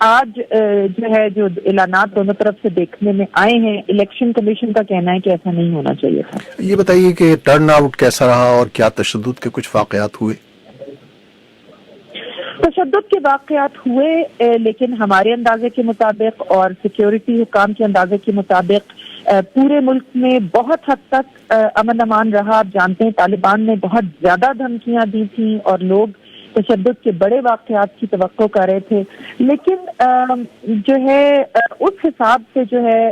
آج جو ہے جو اعلانات دونوں طرف سے دیکھنے میں آئے ہیں، الیکشن کمیشن کا کہنا ہے کہ ایسا نہیں ہونا چاہیے تھا۔ یہ بتائیے کہ ٹرن آؤٹ کیسا رہا اور کیا تشدد کے کچھ واقعات ہوئے؟ تشدد کے واقعات ہوئے، لیکن ہمارے اندازے کے مطابق اور سیکیورٹی حکام کے اندازے کے مطابق پورے ملک میں بہت حد تک امن امان رہا۔ آپ جانتے ہیں طالبان نے بہت زیادہ دھمکیاں دی تھیں اور لوگ تشدد کے بڑے واقعات کی توقع کر رہے تھے، لیکن جو ہے اس حساب سے جو ہے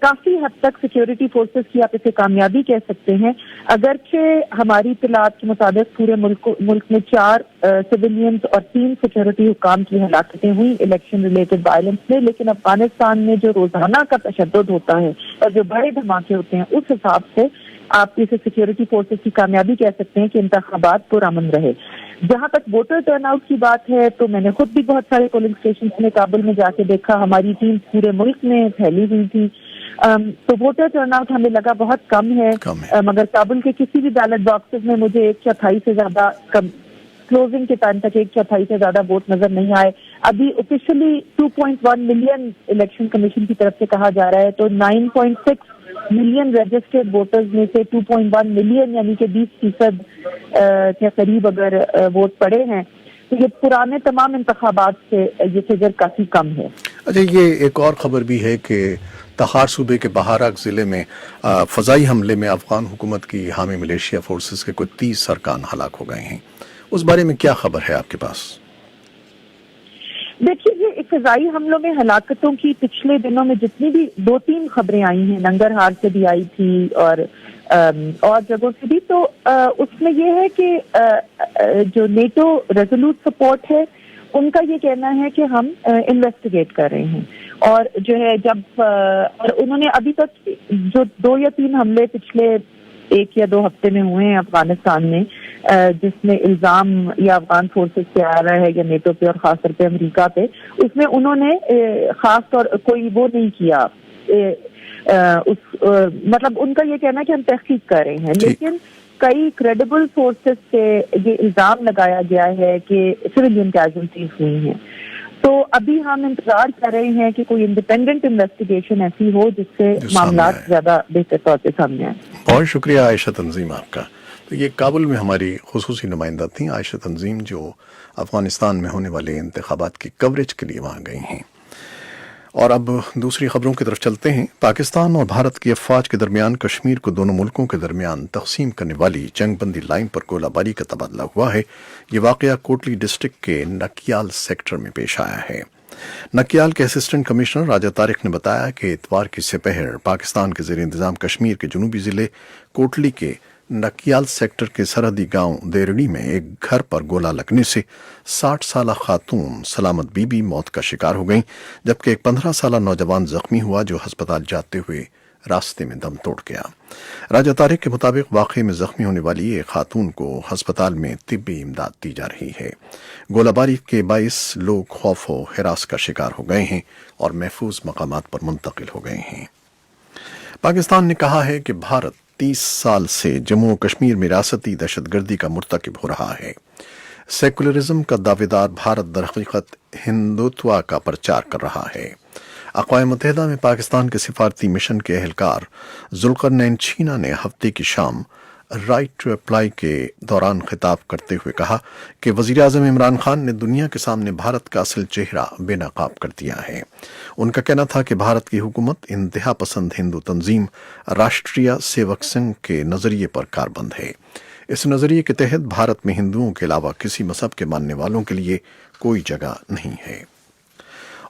کافی حد تک سیکیورٹی فورسز کی آپ اسے کامیابی کہہ سکتے ہیں، اگرچہ ہماری اطلاعات کے مطابق پورے ملک میں 4 سویلینز اور 3 سیکیورٹی حکام کی ہلاکتیں ہوئی الیکشن ریلیٹڈ وائلنس میں، لیکن افغانستان میں جو روزانہ کا تشدد ہوتا ہے اور جو بڑے دھماکے ہوتے ہیں اس حساب سے آپ اسے سیکیورٹی فورسز کی کامیابی کہہ سکتے ہیں کہ انتخابات پرامن رہے۔ جہاں تک ووٹر ٹرن آؤٹ کی بات ہے تو میں نے خود بھی بہت سارے پولنگ اسٹیشن میں کابل میں جا کے دیکھا، ہماری ٹیم پورے ملک میں پھیلی ہوئی تھی، تو ووٹر ٹرن آؤٹ ہمیں لگا بہت کم ہے، مگر کابل کے کسی بھی بیلٹ باکسز میں مجھے 1/4 سے زیادہ کلوزنگ کے ٹائم تک 1/4 سے زیادہ ووٹ نظر نہیں آئے۔ ابھی آفیشلی 2.1 ملین الیکشن کمیشن کی طرف سے کہا جا رہا ہے، تو 9.6 ملین رجسٹرڈ ووٹرز میں سے 2.1 ملین یعنی کہ 20% کے قریب اگر ووٹ پڑے ہیں تو یہ پرانے تمام انتخابات سے یہ فگر کافی کم ہے۔ اچھا، یہ ایک اور خبر بھی ہے کہ تخار صوبے کے بہارک ضلع میں فضائی حملے میں افغان حکومت کی حامی ملیشیا فورسز کے کوئی 30 ارکان ہلاک ہو گئے ہیں، اس بارے میں کیا خبر ہے آپ کے پاس؟ دیکھیے، یہ فضائی حملوں میں ہلاکتوں کی پچھلے دنوں میں جتنی بھی 2-3 خبریں آئی ہیں، ننگرہار سے بھی آئی تھی اور جگہوں سے بھی، تو اس میں یہ ہے کہ جو نیٹو ریزولوٹ سپورٹ ہے ان کا یہ کہنا ہے کہ ہم انویسٹیگیٹ کر رہے ہیں، اور جو ہے اور انہوں نے ابھی تک جو 2 یا 3 حملے پچھلے 1 یا 2 ہفتے میں ہوئے ہیں افغانستان میں، جس میں الزام یا افغان فورسز پہ آ رہا ہے یا نیٹو پہ اور خاص طور پہ امریکہ پہ، اس میں انہوں نے خاص طور کوئی وہ نہیں کیا، مطلب ان کا یہ کہنا ہے کہ ہم تحقیق کر رہے ہیں، لیکن کئی کریڈیبل سورسز سے یہ الزام لگایا گیا ہے کہ سویلین کیجولٹیز ہوئی ہیں۔ تو ابھی ہم انتظار کر رہے ہیں کہ کوئی انڈیپینڈنٹ انویسٹیگیشن ایسی ہو جس سے معاملات زیادہ بہتر طور پہ سامنے آئیں۔ بہت شکریہ عائشہ تنظیم آپ کا۔ تو یہ کابل میں ہماری خصوصی نمائندہ تھیں عائشہ تنظیم، جو افغانستان میں ہونے والے انتخابات کی کوریج کے لیے وہاں گئی ہیں۔ اور اب دوسری خبروں کی طرف چلتے ہیں۔ پاکستان اور بھارت کی افواج کے درمیان کشمیر کو دونوں ملکوں کے درمیان تقسیم کرنے والی جنگ بندی لائن پر گولہ باری کا تبادلہ ہوا ہے۔ یہ واقعہ کوٹلی ڈسٹرکٹ کے نکیال سیکٹر میں پیش آیا ہے۔ نکیال کے اسسٹنٹ کمشنر راجہ طارق نے بتایا کہ اتوار کی سپہر پاکستان کے زیر انتظام کشمیر کے جنوبی ضلع کوٹلی کے نکیال سیکٹر کے سرحدی گاؤں دیرڑی میں ایک گھر پر گولہ لگنے سے 60 سالہ خاتون سلامت بی بی موت کا شکار ہو گئیں، جبکہ ایک 15 سالہ نوجوان زخمی ہوا جو ہسپتال جاتے ہوئے راستے میں دم توڑ گیا۔ راجہ طارق کے مطابق واقعے میں زخمی ہونے والی ایک خاتون کو ہسپتال میں طبی امداد دی جا رہی ہے۔ گولہ باری کے باعث لوگ خوف و ہراس کا شکار ہو گئے ہیں اور محفوظ مقامات پر منتقل ہو گئے ہیں۔ پاکستان نے کہا ہے کہ بھارت 30 سال سے جموں و کشمیر میں ریاستی دہشت گردی کا مرتکب ہو رہا ہے۔ سیکولرزم کا دعوے دار بھارت در حقیقت ہندوتوا کا پرچار کر رہا ہے۔ اقوام متحدہ میں پاکستان کے سفارتی مشن کے اہلکار ذوالقرنین چھینا نے ہفتے کی شام رائٹ ٹو اپلائی کے دوران خطاب کرتے ہوئے کہا کہ وزیراعظم عمران خان نے دنیا کے سامنے بھارت کا اصل چہرہ بے نقاب کر دیا ہے۔ ان کا کہنا تھا کہ بھارت کی حکومت انتہا پسند ہندو تنظیم راشٹریہ سیوک سنگھ کے نظریے پر کاربند ہے۔ اس نظریے کے تحت بھارت میں ہندوؤں کے علاوہ کسی مذہب کے ماننے والوں کے لیے کوئی جگہ نہیں ہے۔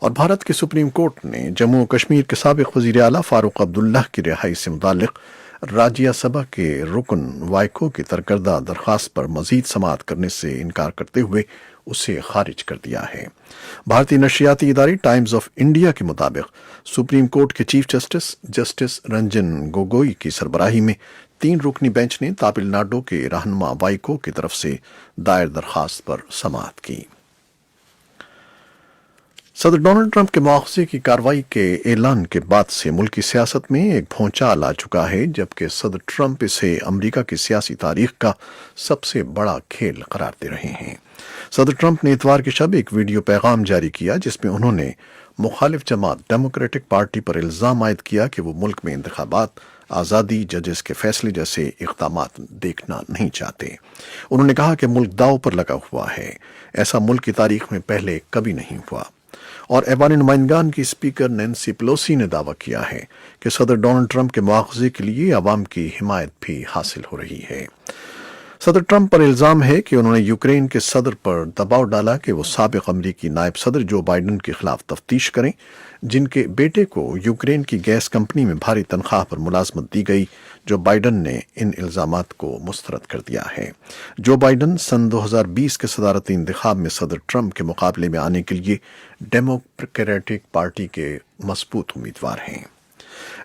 اور بھارت کے سپریم کورٹ نے جموں و کشمیر کے سابق وزیر اعلیٰ فاروق عبداللہ کی رہائی سے متعلق راجیہ سبھا کے رکن وائکو کی ترکردہ درخواست پر مزید سماعت کرنے سے انکار کرتے ہوئے اسے خارج کر دیا ہے۔ بھارتی نشریاتی ادارے ٹائمز آف انڈیا کے مطابق سپریم کورٹ کے چیف جسٹس رنجن گوگوئی کی سربراہی میں 3 رکنی بینچ نے تامل ناڈو کے رہنما وائکو کی طرف سے دائر درخواست پر سماعت کی۔ صدر ڈونلڈ ٹرمپ کے مواخذے کی کارروائی کے اعلان کے بعد سے ملکی سیاست میں ایک بھونچال آ چکا ہے، جبکہ صدر ٹرمپ اسے امریکہ کی سیاسی تاریخ کا سب سے بڑا کھیل قرار دے رہے ہیں۔ صدر ٹرمپ نے اتوار کی شب ایک ویڈیو پیغام جاری کیا جس میں انہوں نے مخالف جماعت ڈیموکریٹک پارٹی پر الزام عائد کیا کہ وہ ملک میں انتخابات، آزادی، ججز کے فیصلے جیسے اقدامات دیکھنا نہیں چاہتے۔ انہوں نے کہا کہ ملک داؤ پر لگا ہوا ہے، ایسا ملک کی تاریخ میں پہلے کبھی نہیں ہوا۔ اور ایوان نمائندگان کی اسپیکر نینسی پیلوسی نے دعویٰ کیا ہے کہ صدر ڈونلڈ ٹرمپ کے مواخذے کے لیے عوام کی حمایت بھی حاصل ہو رہی ہے۔ صدر ٹرمپ پر الزام ہے کہ انہوں نے یوکرین کے صدر پر دباؤ ڈالا کہ وہ سابق امریکی نائب صدر جو بائیڈن کے خلاف تفتیش کریں، جن کے بیٹے کو یوکرین کی گیس کمپنی میں بھاری تنخواہ پر ملازمت دی گئی۔ جو بائیڈن نے ان الزامات کو مسترد کر دیا ہے۔ جو بائیڈن سن 2020 کے صدارتی انتخاب میں صدر ٹرمپ کے مقابلے میں آنے کے لیے ڈیموکریٹک پارٹی کے مضبوط امیدوار ہیں۔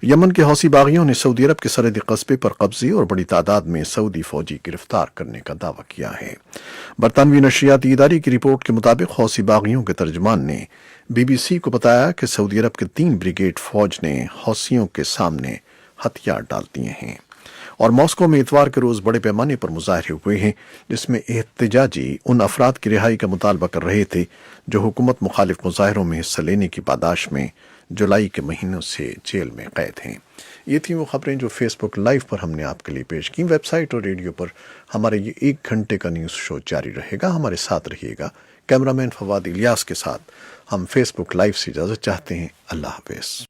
یمن کے حوثی باغیوں نے سعودی عرب کے سرحدی قصبے پر قبضے اور بڑی تعداد میں سعودی فوجی گرفتار کرنے کا دعویٰ کیا ہے۔ برطانوی نشریاتی ادارے کی رپورٹ کے مطابق حوثی باغیوں کے ترجمان نے بی بی سی کو بتایا کہ سعودی عرب کے 3 بریگیڈ فوج نے حوثیوں کے سامنے ہتھیار ڈال دیے ہیں۔ اور ماسکو میں اتوار کے روز بڑے پیمانے پر مظاہرے ہوئے ہیں جس میں احتجاجی ان افراد کی رہائی کا مطالبہ کر رہے تھے جو حکومت مخالف مظاہروں میں حصہ لینے کی پاداش میں جولائی کے مہینوں سے جیل میں قید ہیں۔ یہ تھیں وہ خبریں جو فیس بک لائیو پر ہم نے آپ کے لیے پیش کی۔ ویب سائٹ اور ریڈیو پر ہمارے یہ 1 گھنٹے کا نیوز شو جاری رہے گا، ہمارے ساتھ رہیے گا۔ کیمرامین فواد الیاس کے ساتھ ہم فیس بک لائیو سے اجازت چاہتے ہیں۔ اللہ حافظ۔